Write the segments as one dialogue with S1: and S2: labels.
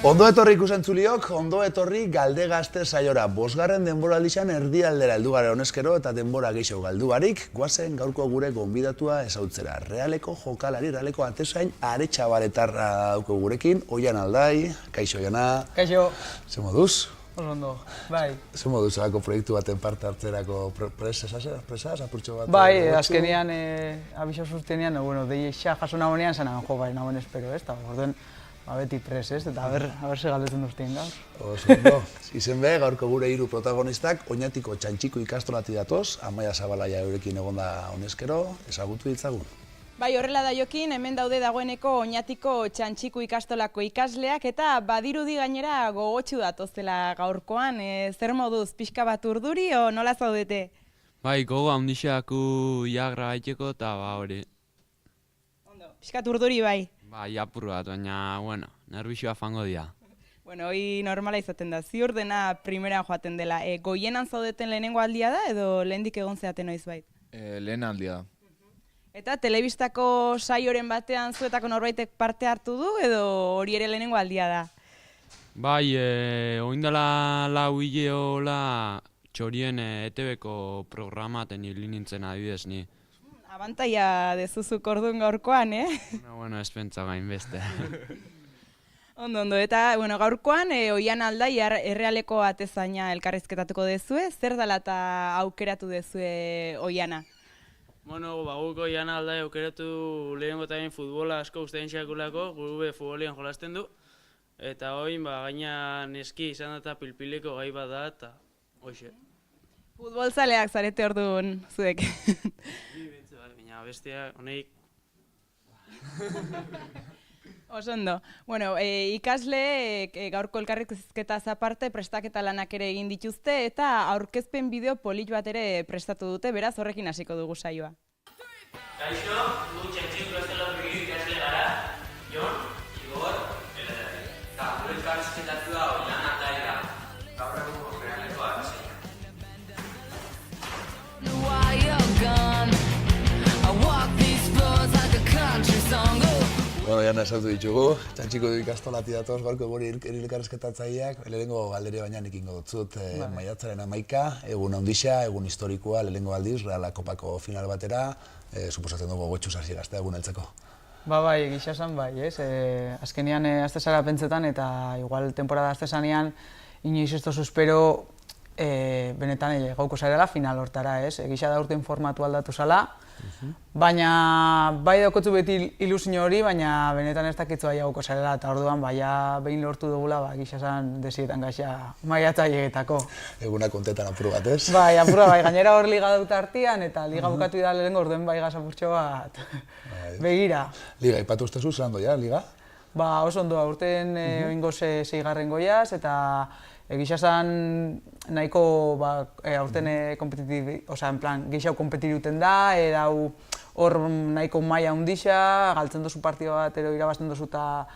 S1: Ondo etorri ikusentzuliok, ondo etorri Galde Gazte saiora. Bosgarren denboraldixan erdialdera heldu gara honezkero eta denbora gehiago galdu barik, goazen gaurko gure gonbidatua ezautzera. Realeko jokalari, realeko atezain Aretxabaletarra dauko gurekin, Oian Aldai, kaixo Oiana.
S2: Kaixo.
S1: Ze moduz?
S2: Oso ondo, bai.
S1: Ze moduz alako proiektu baten parte hartzerako presaz, apurtxo bat?
S2: Bai, azkenean, abisa zuztenean, deixa jaso nagoenean zanan, jo, bai, nagoen espero, ez? Orduen, beti pres, ez? Eta haber ze galdetzen duztien gaur.
S1: Oso ondo. Izen be, gaurko gure hiru protagonistak, Oñatiko Txantxiko ikastolati datoz, Amaia Zabalaia eurekin egonda honezkero, ezagutu ditzagun.
S3: Bai, horrela da jokin, hemen daude dagoeneko Oñatiko Txantxiko ikastolako ikasleak eta badirudi gainera gogotsu datozela gaurkoan. Zer moduz, pixka bat urduri o nola zaudete?
S4: Bai, gogo handixeaku jagra gaiteko eta hori.
S3: Ondo, pixka urduri bai.
S4: Bai, apur bat, baina, nervixoa fango dira.
S3: Hori normala izaten da, ziur dena primeran joaten dela. Goienan zaudeten lehenengo aldia da edo lehendik egon zeaten noiz bait?
S5: Lehen aldia da.
S3: Eta telebistako saioren batean zuetako norbaitek parte hartu du edo hori ere lehenengo aldia da?
S4: Bai, oindala lau hileola txorien ETV-ko programaten hil nintzen adibidez ni.
S3: Abantaia dezuzuk orduan gaurkoan,
S4: Bueno, ez pentsa gain beste.
S3: Ondo, eta gaurkoan Oian Aldai errealeko atezaina elkarrizketatuko dezue, zer dela eta aukeratu dezue Oiana?
S6: Guk Oian Aldai aukeratu lehenengo eta futbola asko ustean xakulako, gure futbolian jolasten du. Eta oin, gaina neski izan eta pilpileko gai bat da eta hoxe.
S3: Futbolzaleak zarete orduan zuek.
S6: Baina bestia honeik.
S3: Oso ondo. Ikasleek gaurko elkarrizketaz aparte prestaketa lanak ere egin dituzte eta aurkezpen bideo polit bat ere prestatu dute, beraz horrekin hasiko dugu saioa.
S7: Kaixo, gu Txantxiko ikastolako ikasle gara, Jon, Igor, eta gure elkarrizketatua Oian Aldai da, gaur egungo realeko atezaina.
S1: Oiana esautu ditugu, Txantxiko ikastolati datoz, gaurko gure elkarrizketatzaileak, lehenengo galderia baina ekingo dutzut, maiatzaren 11, egun handixa, egun historikoa, lehenengo aldiz, Reala Kopako final batera, suposatzen dugu gogotxu hasi gaztea egun heltzeko.
S2: Bai, egisa esan bai, ez? Azkenean aztezara pentsetan eta igual temporada aztezanean inoiz ez tozu espero benetan gauko zarela final hortara, ez? Egisa da urten formatu aldatu zala, baina bai daukotzu beti ilusio hori, baina benetan ez dakitzu bai gauko zarela eta orduan baina behin lortu dugula, egisa esan desietan gaxa maiatzaileetako.
S1: Eguna kontetan apur bat, ez?
S2: Bai, apura bai, gainera hor liga dut artean eta liga bukatu da lehenengo orduen bai gazapurtxo bat begira.
S1: Liga, ipatu ustezu, zelan doia, liga?
S2: Ba, oso ondo, urten oingo 6. goiaz eta egisa esan nahiko aurten gehiago kompetitiruten da, hor nahiko maila handixa, galtzen dozu partida bat ero irabazten dozu eta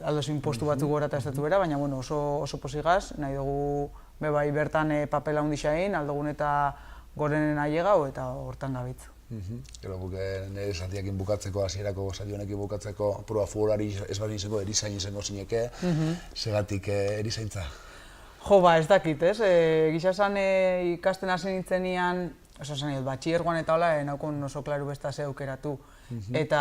S2: aldozu impostu batzuk gora eta ez dut bera, baina oso posigaz, nahi dugu bertan papela handixa egin, aldogun eta gorenen ailegau eta hortan gabitzu.
S1: Gero buke nire zatiakin bukatzeko, hasierako saionekin bukatzeko, proba futbolari ezberdin izango, erizain izango zineke, segatik erizaintza?
S2: Jo, ez dakit, ez? Gisa esan ikasten hasi nintzenean, oso esan batxillergoan eta hola, naukon oso klaru besta ze aukeratu. Eta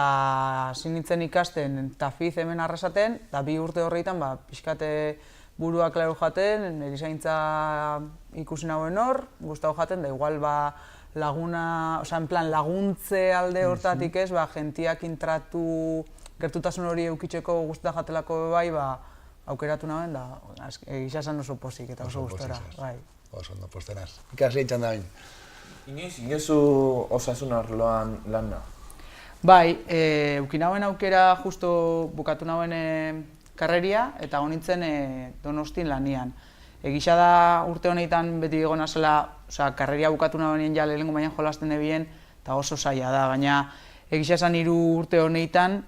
S2: hasi nintzen ikasten tafiz hemen arrasaten, eta 2 urte horreitan pixkate burua klaru jaten, erizaintza ikusi nagoen hor, gustau jaten, da igual laguna, laguntze alde hortatik ez, jentiak intratu, gertutasun hori eukitzeko guztia jatelako bai, aukeratu nagoen, da egisa esan oso pozik eta oso gustora.
S1: Oso ondo, postenaz. Ikasle itxan da bain?
S5: Inoizu osasun arloan lan da?
S2: Bai, eukin nagoen aukera justo bukatu nagoen karreria eta honintzen Donostin lanian. Egisa da urte honetan beti egona zela, karreria bukatu nagoenien ja lehenengo baina jolasten ebien eta oso zaila da, baina egisa esan 3 urte honetan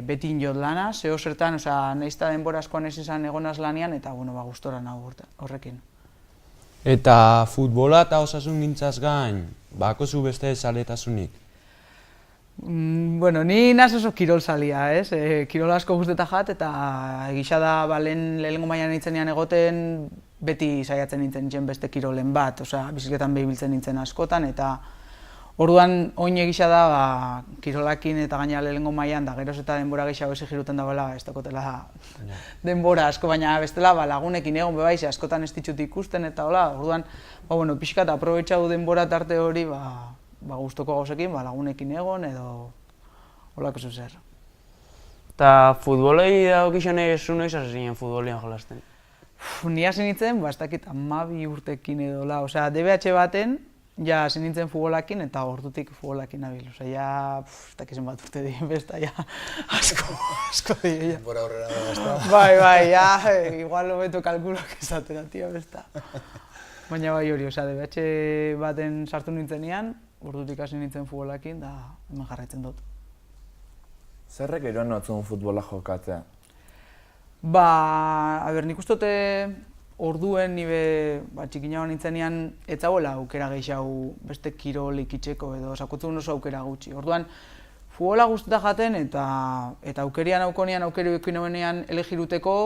S2: beti injot lana, zeo zertan, nahizta denbora askoan ez izan egonaz lanian eta gustora nago horrekin.
S4: Eta futbola eta osasun gintzaz gain, bakozu beste zaletasunik?
S2: Bueno, ni naz oso kirol zalia, ez? Kirol asko guzteta jat, eta egisa da lehenengo mailan nintzenean egoten, beti saiatzen nintzen beste kirolen bat, osea, bizikletan behibiltzen nintzen askotan, eta orduan oin egisa da, kirolakin eta gaina lehenengo mailan, da geroz eta denbora gehiago exigiruten dagoela, ez dakotela denbora asko, baina bestela lagunekin egon bebaiz, askotan ez ditut ikusten, eta hola, orduan, pixka eta aprobetxau denbora tarte hori, guztoko gauzekin, lagunekin egon edo holako zuzer.
S4: Eta futbolei dagokizane zu noiz hasi zinen futbolean jolasten?
S2: Ni hasi nintzen, ez dakit 12 urtekin edo la, osea, DBH baten, ja hasi nintzen futbolakin eta ordutik futbolakin nabil, osea, ja, ez dakizen bat urte dien besta, ja, asko dien, ja.
S1: Bora horrela da, besta.
S2: Bai, ja, igual hobeto kalkulak esatera, tio, besta. Baina bai hori, osea, DBH baten sartu nintzenean, ordutik hasi nintzen futbolakin, da hemen jarraitzen dut.
S5: Zerrek eroan notzun futbola jokatzea?
S2: Nik uste dute orduen nire txikina nintzenean ez zauela aukera gehiago beste kirol ikitzeko edo sakotzun oso aukera gutxi. Orduan, futbola guztetan jaten eta aukerian aukonean, aukeri eukin hauenean elegiruteko,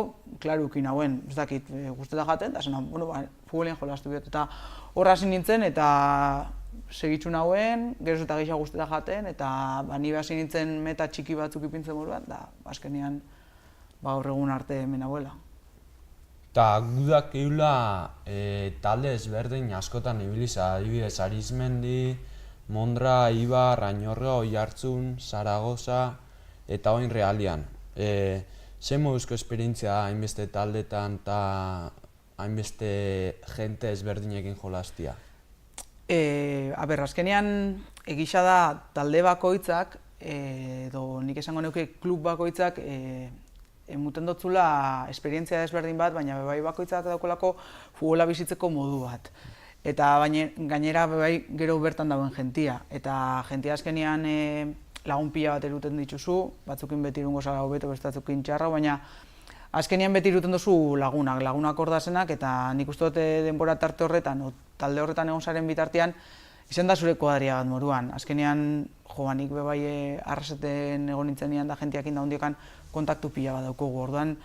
S2: klaru eukin hauen, ez dakit, guztetan jaten, eta zena, futbolean jolastu biot, eta horra hasi nintzen eta segitzu nauen, geroz eta gehiago guztetan jaten, eta ni hasi nintzen meta txiki batzuk ipintzen moruan, da azkenean gaur egun arte hemen hauela.
S8: Eta gudak eula talde ezberdin askotan ibiliz, adibidez Arizmendi, Mondra, Ibar, Añorga, Oiartzun, Zaragoza eta oin Realian. Zein moduzko esperientzia da hainbeste taldetan eta hainbeste jente ezberdinekin jolastia?
S2: Azkenean egisa da talde bakoitzak, edo nik esango neuke klub bakoitzak emuten dotzula esperientzia desberdin bat, baina bai bakoitzak daukolako futbola bizitzeko modu bat. Eta gainera bai gero bertan dauen jentia. Eta jentia azkenean lagun pila bat eruten dituzu, batzukin beti irungo zara hobeto, beste batzukin txarra, baina azkenean beti iruten duzu lagunak hor dazenak, eta nik uste dute denbora tarte horretan, talde horretan egon zaren bitartean, izan da zure kuadria bat moruan. Azkenean, nik bebai arraseten egon nintzenean da jentiakin da hundiokan kontaktu pila bat daukogu. Orduan,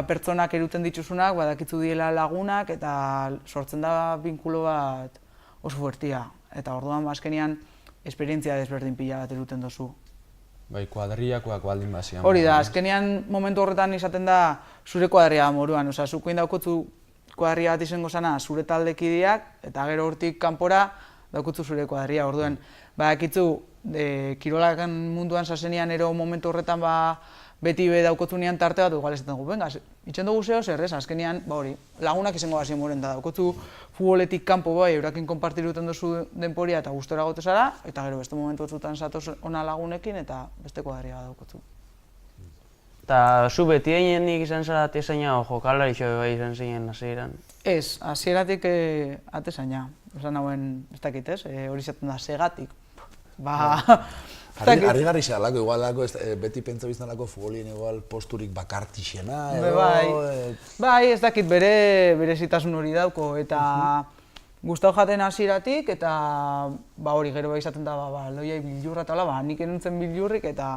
S2: pertsonak eruten dituzunak, badakitzu diela lagunak, eta sortzen da binkulo bat oso fuertia. Eta orduan, azkenean, esperientzia desberdin pila bat eruten duzu.
S8: Bai, kuadriakoak baldin bazian.
S2: Hori da, azkenean momentu horretan izaten da zure kuadria moruan. Osa, zukoin daukotzu kuadria bat izango zana zure taldekideak, eta gero hortik kanpora daukotzu zure kuadria. Orduan, badakitzu, kirolakan munduan sasenean ero momentu horretan beti daukotzunean tarte bat, igual esaten dugu, venga, itxen dugu zeo zer, ez, azkenean, lagunak izango bazien moren da, daukotzu futboletik kanpo eurakin konpartiruten duzu denporia eta gustora gote zara, eta gero beste momentu batzutan zatoz ona lagunekin eta beste kuadria bat daukotzu.
S4: Eta zu beti eginik izan zara atezaina o jokalari xo bai izan ziren hasieran?
S2: Ez, hasieratik atezaina, esan hauen ez dakit ez, hori izaten da segatik.
S1: Harrigarri xalako, igual lako, beti pentsa biztanlako futbolien igual posturik bakartixena, edo...
S2: Bai, ez dakit berezitasun hori dauko, eta gustau jaten hasieratik, eta hori gero izaten da, loiai bilurra eta hola, nik enuntzen bilurrik, eta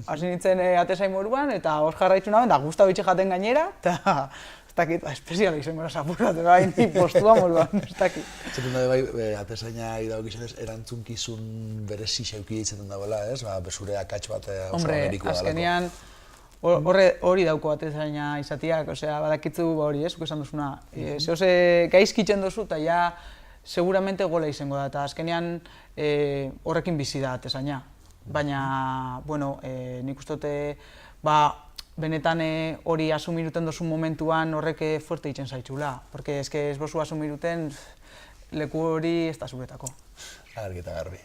S2: hasi nintzen atezain moruan, eta hor jarraitu naben, da gustau itxe jaten gainera, eta ez dakit, espeziala izango zapurrat, bai, ni postua moruan, ez dakit.
S1: Zaten da, bai, atezaina idagokizanez erantzunkizun berezi xeuki ditzaten dagoela, ez? Zure akats bat oso amerikoa dalako.
S2: Azkenean, hori dauko atezaina izatiak, osea, badakitzu hori, ez, esan duzuna. Zehose gaizkitzen duzu, eta ja, seguramente gola izango da, eta azkenean horrekin bizi da atezaina. Baina, bueno, nik uste dute, benetan hori asumiruten dozun momentuan horrek fuerte itzen zaitzula. Porque ez bozu asumiruten leku hori ez da zuretako.
S1: Argi eta garbi,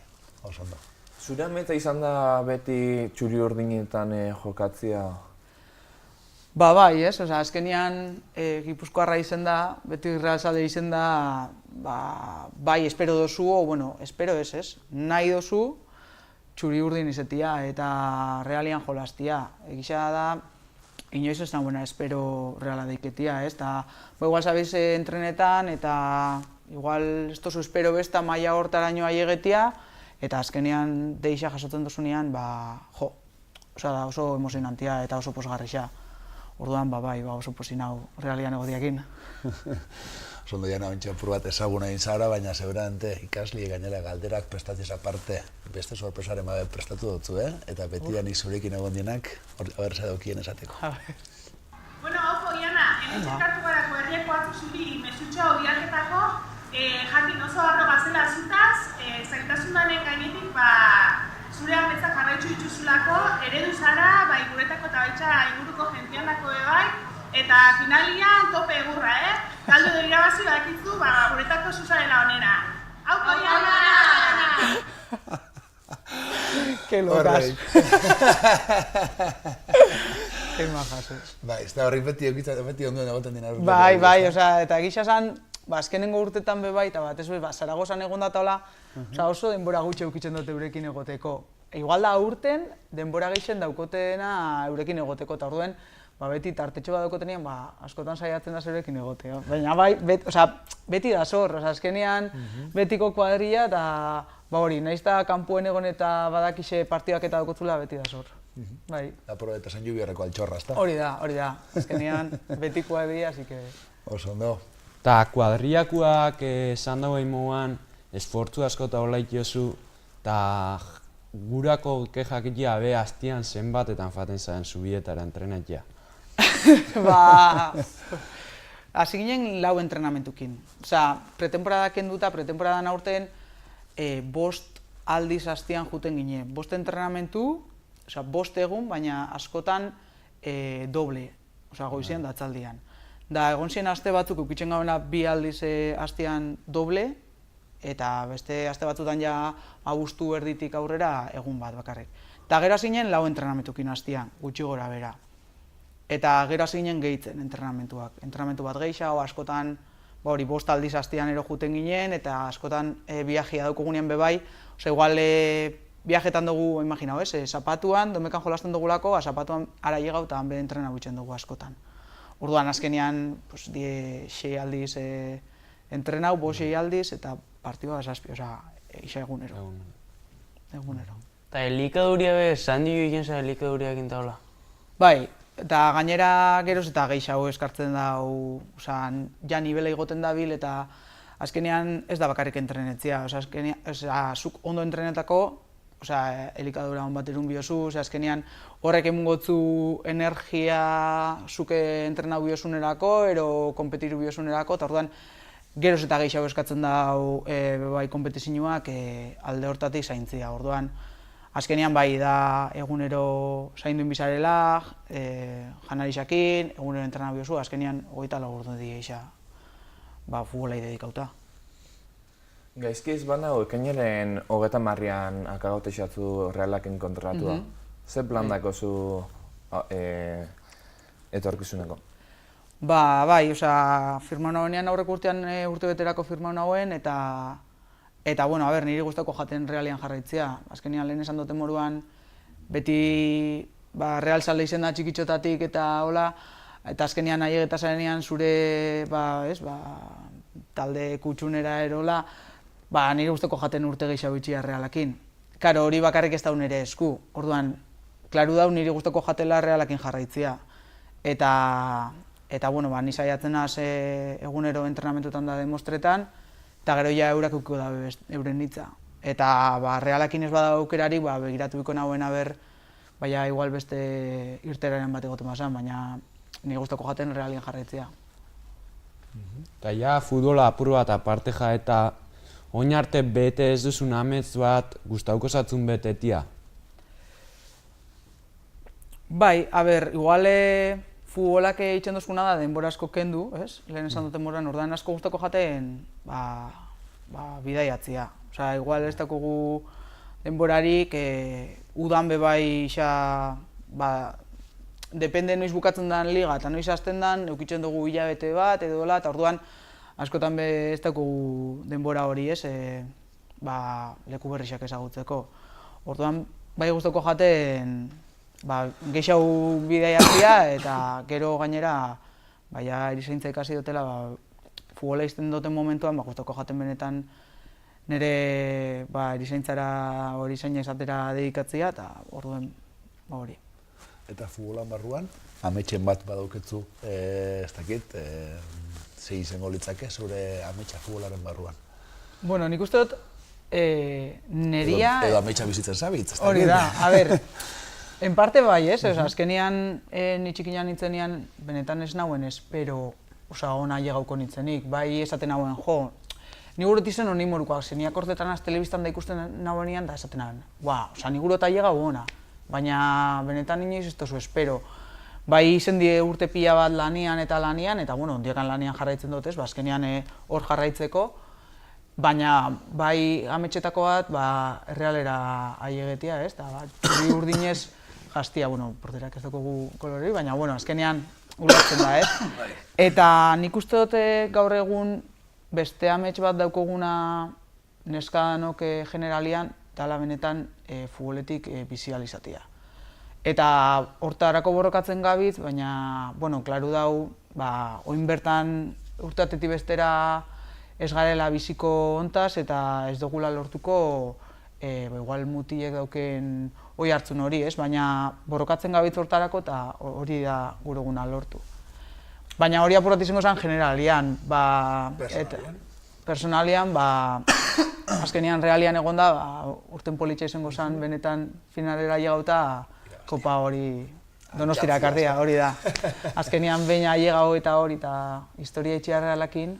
S1: oso ondo.
S5: Zure ametsa izan da beti txuri urdinetan jokatzea?
S2: Bai, ez, azkenean Gipuzkoarra izen da, beti Realzale izen da, bai espero dozu, espero ez, nahi dozu, txuri urdin izetia eta Realian jolastia. Egisa da, inoiz ez nagoena espero Reala deiketia, ez? Igual sabiz entrenetan eta igual ez tozu espero besta maila hortaraino aiegetia Eta azkenean deixa jasotzen duzunean, da oso emozionantia eta oso posgarrixa. Orduan, bai, oso posin hau realian egodiakin.
S1: Oso ondo jana ontsa apur bat ezaguna egin zara, baina seguramente ikasli gainera galderak prestatziz aparte beste sorpresaren babe prestatu dutzu, eta betian izurekin egon dienak, haber zadokien esateko.
S9: Bueno, ojo, Iana, hemen txekartu garako herriako hartu zuri mesutxo bialketako, jakin oso harro gazela zutaz, zaitasunanen gainetik, zure ametza jarraitzu dituzulako, eredu zara, guretako eta baitxa inguruko jentiandako ebai, eta finalian tope egurra, Galdu edo irabazi bakitzu, guretako zuzarela onera. Hauko, Iana!
S2: Que locas. Que majas,
S1: Ez da horrik beti onduen egoten dina.
S2: Bai, eta egisa zan, azkenengo urtetan bebai, eta batez Zaragozan egon dataola, oso denbora gutxe eukitzen dute eurekin egoteko. Igual da urten, denbora gehixen daukotena eurekin egoteko, eta orduen, beti tartetxo bat daukotenean, askotan saiatzen da zeurekin egotea. Baina bai, beti da zor, azkenean betiko kuadrilla, eta hori, nahiz da kanpuen egon eta badakixe partidak eta daukotzula, beti da zor. Bai.
S1: Apro eta San Jubiarreko altxorra, ezta?
S2: Hori da. Azkenean beti kuadrilla, así que...
S1: Oso ondo.
S8: Ta kuadriakoak esan dagoen moduan, esfortzu asko eta hola itiozu, eta gurako kejakitia be hastian zenbatetan faten zaren zubietara entrenatia.
S2: Hasi ginen 4 entrenamentukin. Pretemporada kenduta, pretemporadan aurten 5 aldiz hastian juten ginen. 5 entrenamentu, 5 egun, baina askotan doble, goizean da atzaldian. Da, egon ziren aste batzuk eukitzen gauena 2 aldiz hastian doble, eta beste aste batzutan ja abuztu erditik aurrera egun bat bakarrik. Eta gero hasi ginen 4 entrenamentukin hastian, gutxi gora bera. Eta gero hasi ginen gehitzen entrenamentuak. Entrenamentu bat gehiago, askotan 5 aldiz hastian ero juten ginen, eta askotan biajea daukugunean bebai. Igual biajetan dugu, imaginau, zapatuan, domekan jolasten dugulako, zapatuan ara llegau eta hanbe entrena buitzen dugu askotan. Orduan azkenean 6 aldiz entrenau, 5-6 aldiz, eta partidua 7, isa egunero.
S4: Eta elikaduria be, zandi egin zara elikaduriak intaula?
S2: Bai, eta gainera geroz eta gehiago eskartzen dau, ja nibela igoten dabil, eta azkenean ez da bakarrik entrenetzia. Zuk ondo entrenetako, elikadura hon bat erun biozu, azkenean horrek emungotzu energia zuke entrenau biosunerako, ero kompetiru biosunerako, eta orduan geroz eta gehiago eskatzen dau kompetizioak alde hortatik zaintzia. Orduan, azkenean bai da egunero zainduin bizarela, janarixakin, egunero entrena biozu, azkenean 24 ordu dira isa futbolai dedikauta.
S5: Gaizkiz banau, ekainaren 30an akagaute xatzu Realakin kontratua. Ze plan dako zu etorkizuneko?
S2: Bai, firma nagoenean aurreko urtean urtebeterako firma nagoen, eta niri gustako jaten Realian jarraitzea. Azkenean lehen esan duten moduan, beti Real Salde izen da txikitxotatik eta hola, eta azkenean nahi egeta zarenean zure talde kutsunera erola, nire gustako jaten urte gehiago itxia Realakin. Karo, hori bakarrik ez da nire esku. Orduan, klaru dau nire gustako jatela Realakin jarraitzea. Eta, ni saiatzen naz egunero entrenamentutan da demostretan, eta gero ja eurak eukiko da euren hitza. Eta Realakin ez bada aukerarik, begiratu biko nahuen aber, igual beste irteraren bat egoten bazan, baina nire gustako jaten Realian jarraitzea.
S8: Eta ja, futbola apur bat aparte eta oin arte bete ez duzun amets bat gustauko zatzun betetia?
S2: Bai, igual futbolak eitzen duzkuna da denbora asko kendu, lehen esan duten moran, ordan asko gustako jaten bidaiatzia. Igual ez dakugu denborarik, udan bebai depende noiz bukatzen den liga eta noiz hasten den, eukitzen dugu hilabete bat edo dola, eta orduan askotan ez dakugu denbora hori leku berrixak ezagutzeko. Orduan bai gustako jaten gehiago bidaiatzia eta gero gainera erizaintza ikasi dutela futbola izten duten momentuan gustako jaten benetan nire erizaintzara erizaina izatera dedikatzea, eta orduen hori.
S1: Eta futbolan barruan, ametxen bat badauketzu, ez dakit, zei izango litzake zure ametxa futbolaren barruan.
S2: Bueno, nik uste dut, neria...
S1: Edo ametxa bizitzen zabitz, ez dakit.
S2: Hori da, a ber, en parte bai, ez? Azkenean, ni txikinan nintzenean, benetan ez nauen espero, ona llegauko nintzenik, bai esaten nauen, jo, ni gurot izen honi morukoak, zeniak ortetan az telebistan da ikusten nauenean, da esaten nauen, ni gurot llegau ona, baina benetan inoiz ez tozu espero. Bai izen die urte pila bat lanian, eta bueno, ondiekan lanian jarraitzen dut ez, azkenean hor jarraitzeko, baina bai ametxetako bat, errealera aiegetia ez, eta txuri urdinez jastia, bueno, porterak ez dugu kolorei, baina bueno, azkenean ulertzen da ez. Eta nik uste dut gaur egun beste amets bat daukoguna neskadanok generalian, dala benetan futboletik bizializatia. Eta hortarako borrokatzen gabiz, baina, bueno, klaru dau, oin bertan urteatetik bestera ez garela biziko hontaz, eta ez dugula lortuko, igual mutilek dauken hoi hartzun hori, ez? Baina borrokatzen gabiz hortarako, eta hori da gure eguna lortu. Baina hori apurrat izango zen generalian, personalian, azkenean realian egon da, urten politxa izango zen benetan finalera llegauta, kopa hori Donostira ekartia, hori da. Azkenean behin llegau eta hori eta historia itxia realakin,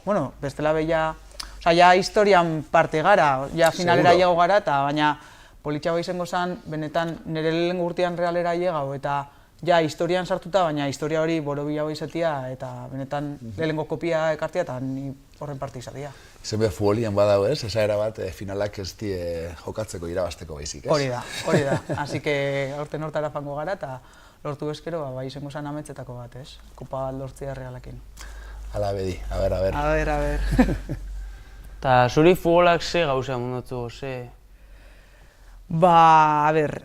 S2: bueno, bestela beha, ja historian parte gara, ja finalera llegau gara, eta baina politxa bai izango zen, benetan nire lehenengo urtean realera llegau, eta ja historian sartuta, baina historia hori borobila bai izatea, eta benetan lehenengo kopia ekartia, eta ni horren parte izatea.
S1: Izen behar futbolian badau ez, esaera bat finalak ez die jokatzeko irabazteko baizik, ez?
S2: Hori da. Así que aurten hortara fango gara, eta lortu ezkero, bai izango zen ametzetako bat, ez? Kopa bat lortzea realakin.
S1: Hala bedi, a ber.
S2: A ber.
S4: Eta zuri futbolak ze gauza mundotzu, ze?
S2: A ber,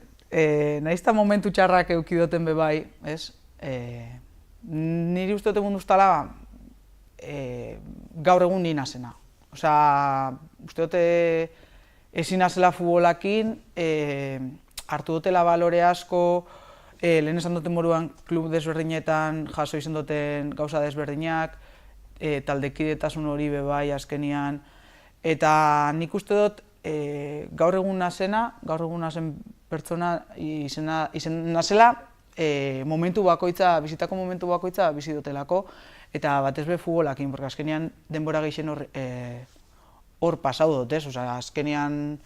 S2: nahiz eta momentu txarrak eukidoten bebai, ez? Niri uste dute munduztala gaur egun nina zena. Osea, uste dute ezin nazela futbolakin, hartu dutela balore asko, lehen esan duten moruan klub desberdinetan jaso izan duten gauza desberdinak, taldekidetasun hori bebai azkenian, eta nik uste dut gaur egun nazen pertsona izen nazela, momentu bakoitza, bizitako momentu bakoitza bizi dutelako, eta batez be futbolakin, porque azkenean denbora gehien hor pasau dut, ez? Osea, azkenean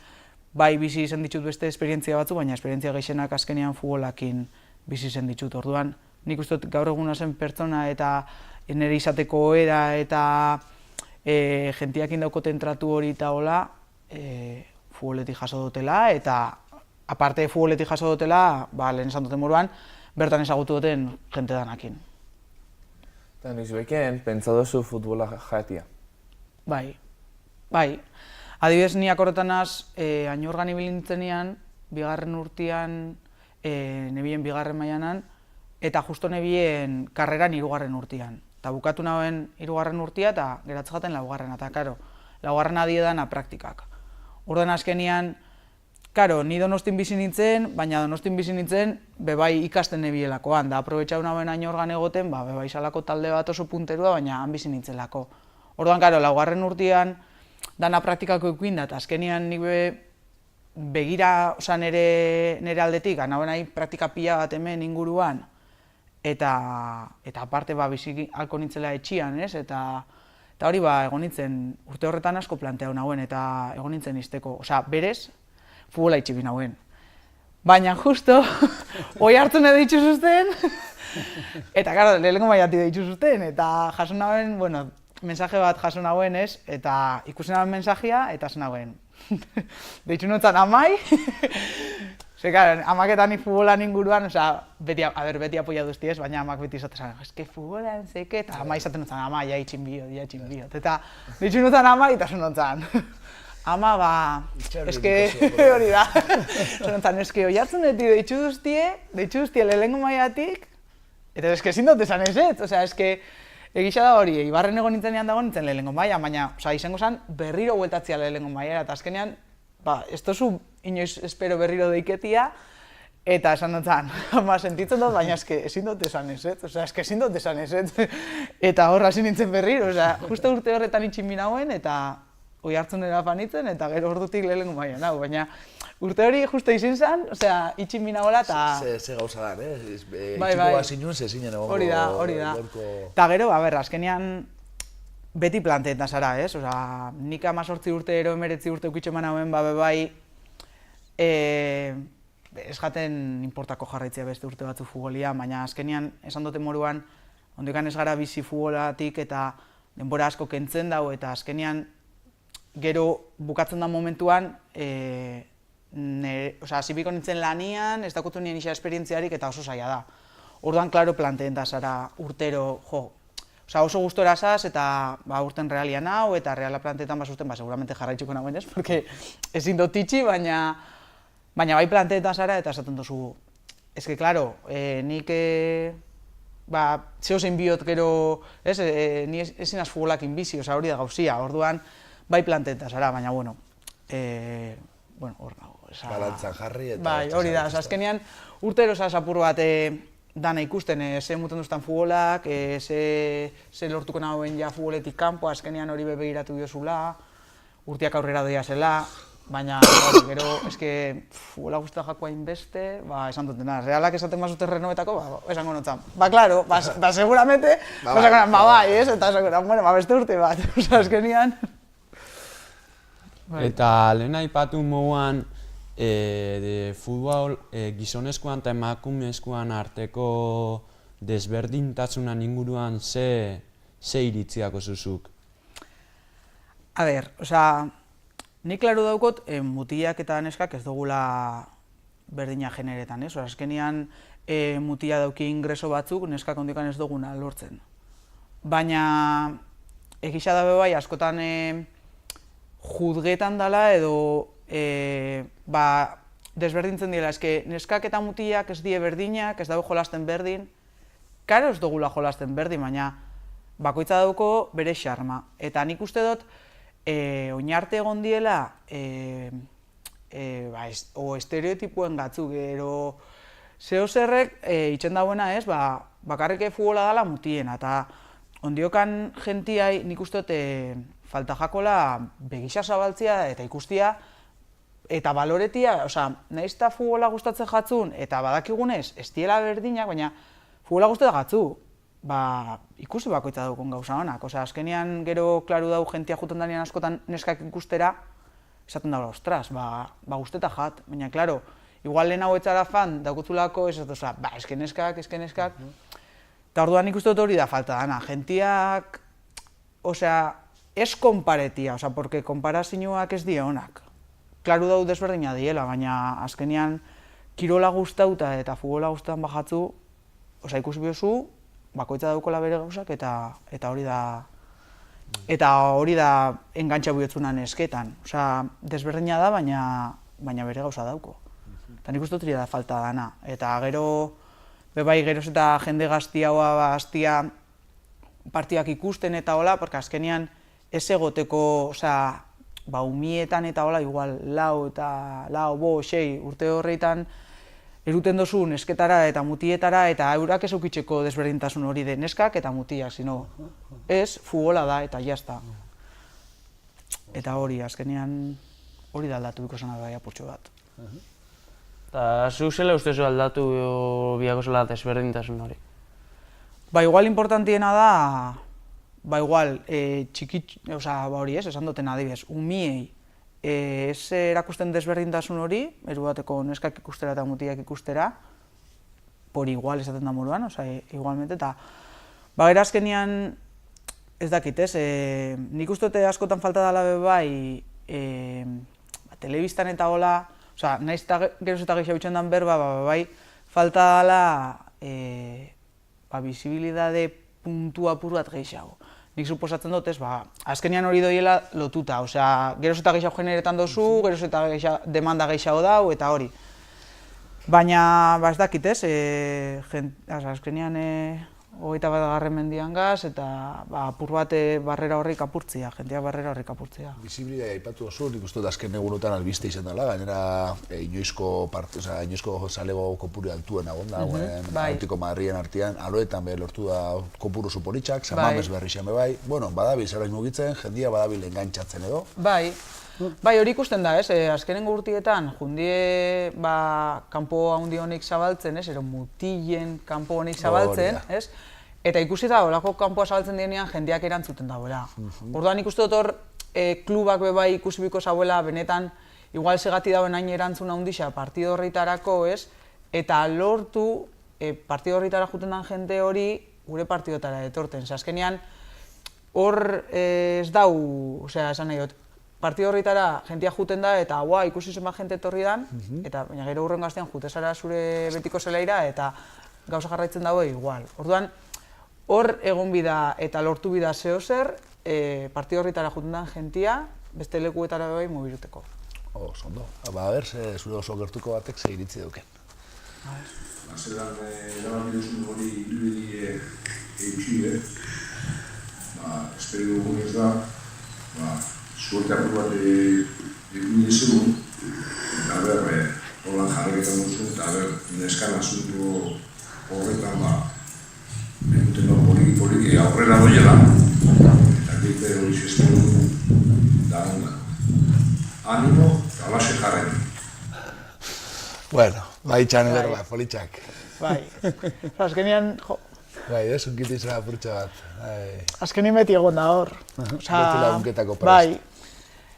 S2: bai bizi izan ditut beste esperientzia batzu, baina esperientzia gehienak azkenean futbolakin bizi izan ditut. Orduan, nik uste dut gaur eguna zen pertsona eta nire izateko ohera eta jentiakin daukoten tratu hori eta hola, futboletik jaso dutela, eta aparte futboletik jaso dutela, lehen esan duten moruan, bertan ezagutu duten jente danakin.
S5: Eta nizueken, pentsa duzu futbola jaetia?
S2: Bai. Adibidez, niak horretan az, Añorgan ibilintzenian, bigarren urtean, nebien bigarren mailanan, eta justo nebien karreran hirugarren urtean. Eta bukatu nauen hirugarren urtea eta geratzen jaten laugarrena, eta karo, laugarrena diedana praktikak. Orduan azkenian, karo, ni Donostin bizi nintzen, baina Donostin bizi nintzen bebai ikasten nebielakoan, da aprobetxau nauen Añorgan egoten, bebai salako talde bat oso punterua, baina han bizi nintzelako. Orduan, karo, laugarren urtean dana praktikako ikuin da, eta azkenian nik begira, oza, nire aldetik, nauen nahi praktika pila bat hemen inguruan, eta aparte bizi halko nintzela etxian, ez? Eta hori egon nintzen, urte horretan asko planteau nauen, eta egon nintzen izteko, oza, berez, futbola itxibi nauen. Baina justo, hoi hartzen edo dituzuzten, eta gara, lehenko maiati edo dituzuzten, eta jaso nauen, bueno, mensaje bat jaso nauen ez, eta ikusen nauen mensajea, eta zen nauen. Deitzu notzan amai, amaketan ni futbolan inguruan, beti apoia duzti ez, baina amak beti izaten eske futbolan zeke, eta amai izaten notzan, amai, ja itxin biot, eta deitzu notzan amai, eta zen notzan. Ama, eske hori da, zen eske hoi hartzen dut deitzu duztie lehenko maiatik, eta eske ezin dut esan ez, osea, eske Egisa da hori, Ibarren egon nintzenean dago nintzen lehenengo maila, baina izango zen berriro bueltatzea lehenengo maila, eta azkenean, ez tozu inoiz espero berriro deiketia, eta esan dut zan, sentitzen dut, baina ezin dut esan ezetz, ezin dut esan ezetz, eta horra hasi nintzen berriro, justo urte horretan itxin binauen, eta hoi hartzen dira panitzen, eta gero ordutik lehenengo maila nago, baina urte hori justo izin zen, itxin binagoela, eta...
S1: Ze gauza da, itxiko bazinun, zezinen egongo...
S2: Hori da. Eta gero, azkenean, beti planteetan zara, ez? Nik 18 urte, 19 urte ukitxo eman hauen, bai, ez jaten inportako jarraitzea beste urte batzu futbolia, baina azkenean, esan dute moruan, ondoikan ez gara bizi futbolatik eta denbora asko kentzen dau, eta azkenean, gero bukatzen da momentuan, zibiko nintzen lanian, ez dakutu nien isa esperientziarik eta oso zaila da. Orduan, klaro, planteen da zara urtero, oso gustora zaz, eta urten realian hau, eta reala planteetan basuzten, seguramente jarraitzuko nagoen ez, porque ezin dut itxi, baina bai planteetan zara, eta esaten duzu, ezke, klaro, nik, zeo zein biot gero, ni ezin az futbolak inbizi, hori da gauzia, orduan, bai planteetan zara, baina, bueno, hor nago.
S1: Balantzan jarri eta...
S2: Bai, hori da, azkenean urtero apur bat dana ikusten, ze muten duztan futbolak, ze lortuko nagoen ja futboletik kanpo, azkenean hori begiratu diozula, urteak aurrera doia zela, baina gero, eske futbola guztia jakoa inbeste, esan dutena, realak esaten bazute renovetako, esango notzan. Klaro, seguramente, bai, ez, eta bueno, beste urte bat, azkenean...
S8: Eta lehen aipatu moduan, futbol gizonezkoan eta emakumezkoan arteko desberdintasunan inguruan ze iritziako zuzuk?
S2: A ber, nik klaru daukot, mutilak eta neskak ez dugula berdina generetan, ez? Azkenean mutila dauki ingreso batzuk, neskak ondikan ez duguna lortzen. Baina, egisa dabe bai, askotan juzgetan dela edo desberdintzen dira, eske neskak eta mutilak ez die berdinak, ez dago jolasten berdin, karo ez dugula jolasten berdin, baina bakoitza dauko bere xarma. Eta nik uste dut, oinarte egon diela, estereotipuen gatzuk, gero zeo zerrek itxen dauena ez, bakarrik futbola dela mutiena, eta ondiokan jentiai nik uste dut falta jakola begisa zabaltzia eta ikustia eta baloretia, nahiz eta futbola gustatzen jatzun eta badakigunez ez diela berdinak, baina futbola gustatzen jatzu, ikusi bakoitza daukon gauza honak. Azkenean gero klaru dau jentia juten danean askotan neskak ikustera, esaten daula, ostras, gusteta jat, baina klaro, igual lehen hau etzara fan daukutulako, eske neskak, eta orduan ikuste dut hori da falta dana, jentiak, ez konparetia, porque konparazioak ez die honak. Klaru dau desberdina diela, baina azkenean kirola guztauta eta futbola guztautan bajatzu, ikusi biozu, bakoitza daukola bere gauzak eta hori da engantxa bihotzunan esketan. Desberdina da, baina bere gauza dauko. Eta nik uste dut da falta dana. Eta gero, geroz eta jende gaztiagoa partiak ikusten eta hola, porque azkenean ez egoteko, umietan eta hola, igual lau, 6 urte horreitan eruten dozu nesketara eta mutietara eta eurak ez eukitzeko desberdintasun hori de neskak eta mutiak, sino ez futbola da eta jazta. Eta hori, azkenean hori da aldatu biko zena bai apurtxo bat.
S4: Eta zu zela ustezu aldatu biako zela desberdintasun hori?
S2: Igual importantiena da, igual, hori ez, esan duten adibidez, umiei ez erakusten desberdintasun hori, eru bateko neskak ikustera eta mutiak ikustera, por igual esaten da moruan, igualmente, eta gero azkenean ez dakit, ez, nik uste dute askotan falta dela bai, telebistan eta hola, nahiz eta geroz eta gehiago itxen dan berba, bai, falta dela bisibilidade puntu apur bat gehiago. Nik suposatzen dut, ez, azkenean hori doiela lotuta, geroz eta gehiago generetan dozu, geroz eta demanda gehiago dau, eta hori. Baina, ez dakit, ez, azkenean 21. mendian gaz, eta apur bat barrera horrik apurtzia, jentea barrera horrik apurtzia.
S1: Bizibilitatea aipatu oso, nik uste dut azken egunotan albiste izan dela, gainera inoizko zalego kopuru altuen agonda, Atletico Madriden artean, aloetan behar lortu da kopuru supolitxak, Samames berri xame bai, bueno, badabil zerbait mugitzen, jendia badabil engantzatzen edo.
S2: Bai, hori ikusten da, azkenengo urtietan, jundie kanpo handi honik zabaltzen, ero mutilen kanpo honik zabaltzen, eta ikusi da, olako kanpoa zabaltzen dienean, jendeak erantzuten dagoela. Orduan ikuste dut hor, klubak bebai ikusibiko zauela, benetan, igual segati dauen hain erantzun handixa partido horretarako, eta lortu, partido horretara juten den jende hori, gure partidotara etorten. Azkenean, hor ez dau, esan nahi dut, partido horretara jentia juten da, eta ikusi zenbat jente etorri dan, eta baina gero hurrengo astean jutezara zure betiko zelaira, eta gauza jarraitzen dago igual. Orduan, hor egon bida eta lortu bida zehozer, partido horretara juten den jentia, beste lekuetara bai mobiluteko.
S1: Ondo. A ber, zure oso gertuko batek ze iritzi duken.
S10: Zeran, erabaki duzun hori irudi eutxile, espero dugun ez da, suerte apur bat egin izun, eta holan jarreketan duzu, eta neskan asuntu horretan egiten poliki aurrera doiela, eta egite hori espero dugu da onda. Animo, eta alaxe jarren.
S1: Bueno, bai txan berba, politxak.
S2: Bai, azkenean, jo.
S1: Bai, unkitu izan apurtxa bat.
S2: Azkenean beti egon da hor.
S1: Beti lagunketako prest.
S2: Bai,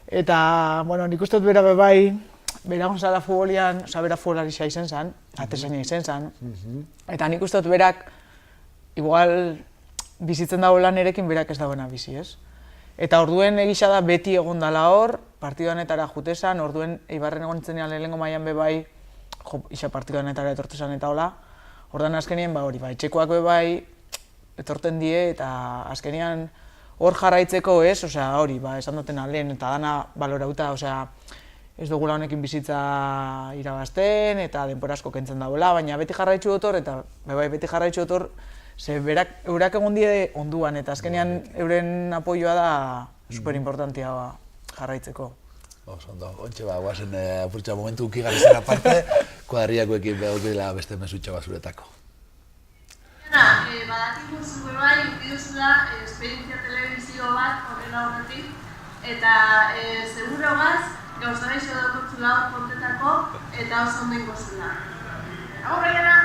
S2: eta, bueno, nik uste dut bera bai, bera gonzala futbolian, bera futbolarixa izen zan, atesaina izen zan. Eta nik uste dut berak, igual, bizitzen dago lan erekin berak ez dagoena bizi, ez? Eta orduen egisa da beti egon dala hor, partidoanetara jutezan, orduen Eibarren egon nintzenean lehenengo mailan bebai, isa partidoanetara etortezan eta hola. Ordan azkenien, hori, etxekoak bebai etorten die, eta azkenian hor jarraitzeko ez, hori, esan duten lehen, eta dana balorauta, ez dugula honekin bizitza irabazten, eta denbora asko kentzen dagoela, baina beti jarraitzu dut hor, eta beti jarraitzu dut hor, ze eurak egon die onduan, eta azkenean euren apoioa da superimportantia jarraitzeko.
S1: Ondo, ontxe guazen apurtxa momentu ukigarrizera aparte, kuadriakoekin behar beste mesutxa basuretako.
S9: Badakigu zure bai, ukiduzula esperientzia telebizio bat horren aurretik, eta seguro gaz, gauza gaixo daukotxula hor kontetako, eta oso onden gozula. Agur, Jana!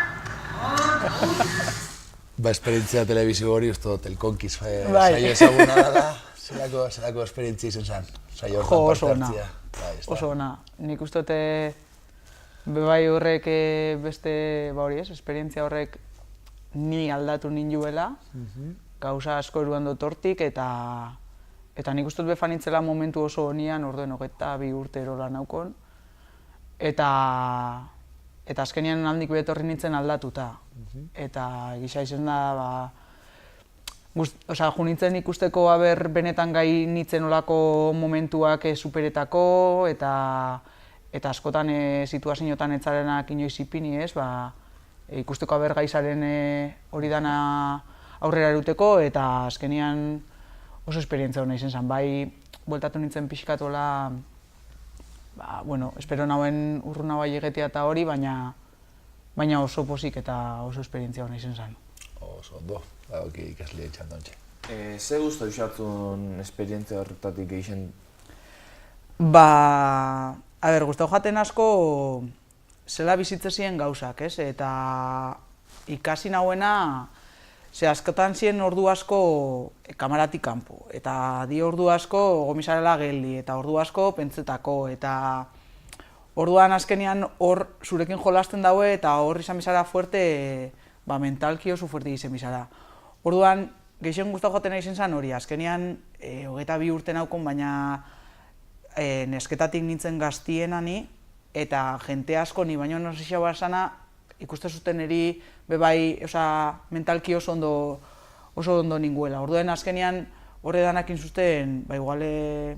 S1: Esperientzia telebizio hori, uste dut, elkonkiz saio ezaguna dela, zelako esperientzia izan zen, saio horretan parte hartzia.
S2: Oso ona. Nik uste dute bebai horrek beste, esperientzia horrek ni aldatu ninduela, gauza asko eruan dut hortik, eta nik uste dut befanitzela momentu oso honian, orduen 22 urte erola naukon, eta azkenean handik betorri nintzen aldatuta. Eta egisa izan da, nintzen ikusteko benetan gai nintzen olako momentuak superetako, eta askotan situazioetan etzarenak inoiz ipini ez, ikusteko gaizaren hori dana aurrera eruteko, eta azkenean oso esperientzia hona izan zen. Bai, bueltatu nintzen pixkatola, espero nauen urruna bai egetea eta hori, baina oso posik eta oso esperientzia hona izan zen.
S1: Oso ondo, ikaslia itxandontxe.
S5: Ze guztu isatzun esperientzia horretatik egiten?
S2: Guztau jaten asko zela bizitzezien gauzak, ez? Eta ikasi nahuena, askotan ziren ordu asko kamaratik kanpo, eta di ordu asko gomisarela geldi, eta ordu asko pentsetako, eta orduan azkenean hor zurekin jolasten daue, eta hor izan bizara fuerte, mentalki oso fuerte izan bizara. Orduan, gehien guztau jaten izan zen hori, azkenean 22 urte naukon, baina nesketatik nintzen gaztienani, eta jente asko ni baino nosixau basana, ikuste zuten eri bebai mentalki oso ondo ninguela. Orduan azkenean horre danakin zuten, iguale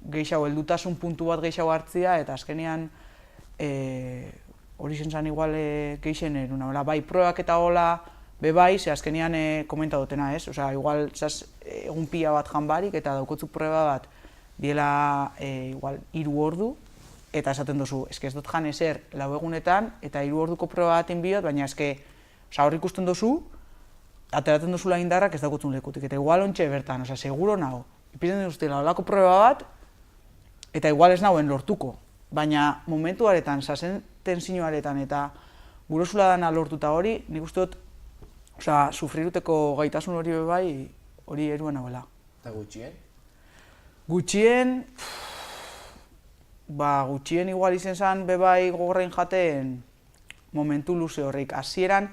S2: gehiago, heldutasun puntu bat gehiago hartzia, eta azkenean hori zen iguale gehien eruna. Bai, probak eta hola Bebai, ze azkenean komenta dutena, ez? Osea, igual, egun pila bat jan barik eta daukotzu proba bat diela igual 3 ordu, eta esaten duzu, eske ez dut jan ezer 4 egunetan, eta 3 orduko proba bat inbiot, baina eske, hor ikusten duzu, ateratzen duzula indarrak ez daukotzun lekutik, eta igual ontxe bertan, osea, seguro nago, ipizten duztela olako proba bat, eta igual ez nagoen lortuko, baina momentu haretan, sasen tentsio haretan, eta gurosula dana lortuta hori, nik uste dut, osea, sufriruteko gaitasun hori bebai, hori eruen nagoela.
S5: Eta gutxien?
S2: Gutxien igual izen zen bebai gogorrein jaten momentu luze horrik. Hasieran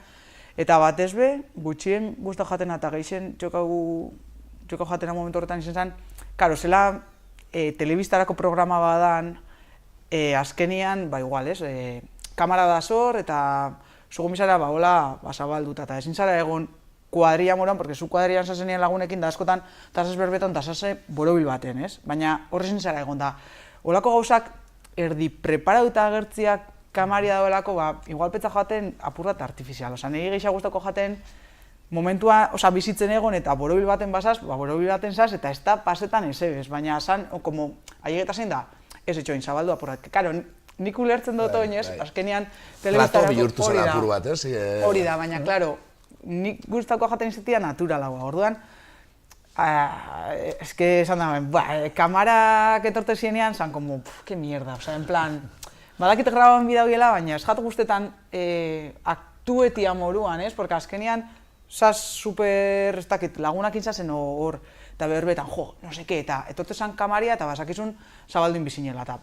S2: eta batez be, gutxien guztau jaten eta geixen txokau jatena momentu horretan izen zen, karo, zela telebistarako programa badan, azkenian, igual, ez, kamara da zor eta zugumisara hola zabalduta eta ezin zara egon kuadria moran, porque zu kuadrian zazenien lagunekin da askotan tasas berbetan eta zase borobil baten, ez? Baina horrezin zara egon da. Olako gauzak erdi preparatuta agertziak kamaria dauelako, igual petza jaten apurrat artifizial. Osa, niri gehiago guztako jaten momentua, bizitzen egon eta borobil baten basaz, borobil baten zaz eta ez da pasetan ez ebez. Baina zan, aiegeta zein da, ez etxoin, zabaldu apurrat. Karo, nik ulertzen dut oinez, azkenean telebistarako hori da, baina, klaro, nik guztako jaten izatea naturalagoa. Orduan, eske esan da, kamarak etorte zienean, zan como, que mierda, oza, en plan, badakite grababan bidauela, baina ez jatu guztetan aktuetia moruan, ez? Porque azkenean, zaz super, ez dakit, lagunak intzazen hor, eta berbetan, jo, no seke, eta etorte zan kamaria, eta basakizun zabaldun bizinela, eta,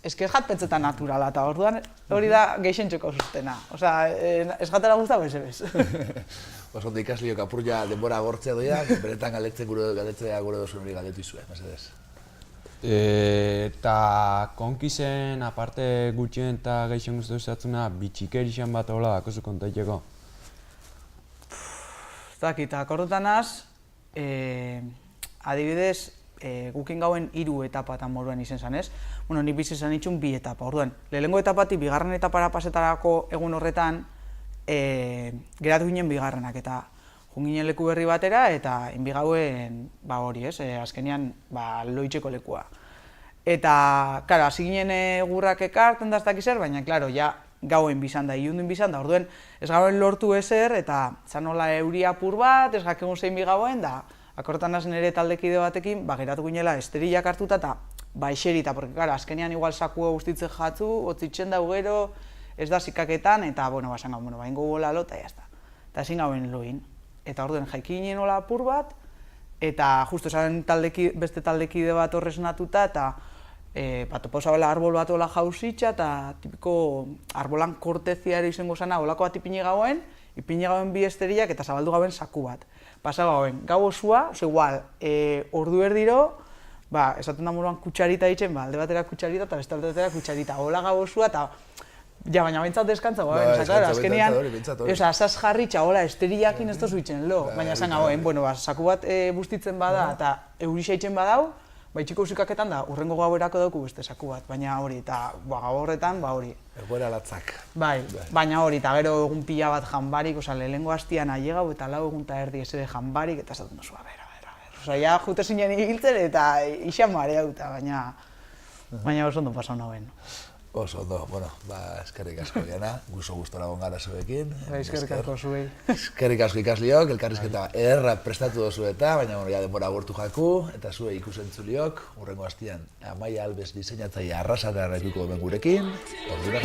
S2: eske ez jat pentsetan naturala, eta orduan hori da geixen txoko zuztena. Osea, ez jatera guztau ez ebez.
S1: Oso ondo ikasliok apurja denbora agortzea doiak, beretan galetzea gure dozun hori galdetu izue, mesedez.
S8: Eta konkisen, aparte gutxien eta geixen guztu esatzuna, bitxikerixan bat hola dakozu kontaiteko?
S2: Ez dakit, akordotanaz, adibidez, gukin gauen 3 etapatan moruan izen zan, ez? Bueno, nik bizi zan itxun 2 etapa, orduan. Lehenengo etapatik, bigarren etapara pasetarako egun horretan, geratu ginen bigarrenak, eta jun ginen leku berri batera, eta inbigauen, hori, ez? Azkenean, loitzeko lekua. Eta, karo, hasi ginen gurrak ekartzen da ez dakiz zer, baina, klaro, ja, gauen bizan da, ilundin bizan da, orduen, ez gauen lortu ezer, eta zan nola euri apur bat, ez gakegun zein bigauen, da, akortan az nire taldekide batekin, geratu ginela esterillak hartuta eta eserita, porque, gara, azkenean igual sakua guztitzen jatzu, otzitzen da gero, ez da zikaketan, eta, basan gauen, ingo gola lo, eta jazta. Eta ezin gauen loin. Eta orduen jaiki ginen hola apur bat, eta justu esan beste taldekide bat horrez natuta, eta topo zabela arbol bat hola jauzitza, eta tipiko arbolan korteziari izango zana, holako bat ipini gauen 2 esterillak eta zabaldu gauen saku bat. Pasa gauen, gau osua, igual, ordu erdiro, esaten da moruan kutsarita ditzen, alde batera kutsarita eta beste alde batera kutsarita. Hola gau osua eta, baina bintzat deskantza gauen, azkenean, asaz jarritxa, hola, esterillakin ez tozu itzen, baina esan gauen, saku bat bustitzen bada eta eurisa itzen badau, txiko usikaketan da, urrengo gauerako dauku beste saku bat, baina hori, eta gau horretan, hori.
S1: Egoera latzak.
S2: Baina hori, eta gero egun pila bat janbarik, lehenengo hastian ailegau eta 4 egun eta erdi esere janbarik, eta esaten duzu, a ber. Ja, jute zinen hiltzen eta ixan mareauta, baina oso ondo pasau nagoen.
S1: Oso ondo, eskerrik asko Jana, gustora gongara zuekin.
S2: Eskerrik asko zuei.
S1: Eskerrik asko ikasliok, elkarrizketa ederra prestatu dozu eta, baina denbora agortu jaku, eta zuei ikusentzuliok, hurrengo hastian Amaia Albes diseinatzaile arrasatara ikuko hemen gurekin, ordura.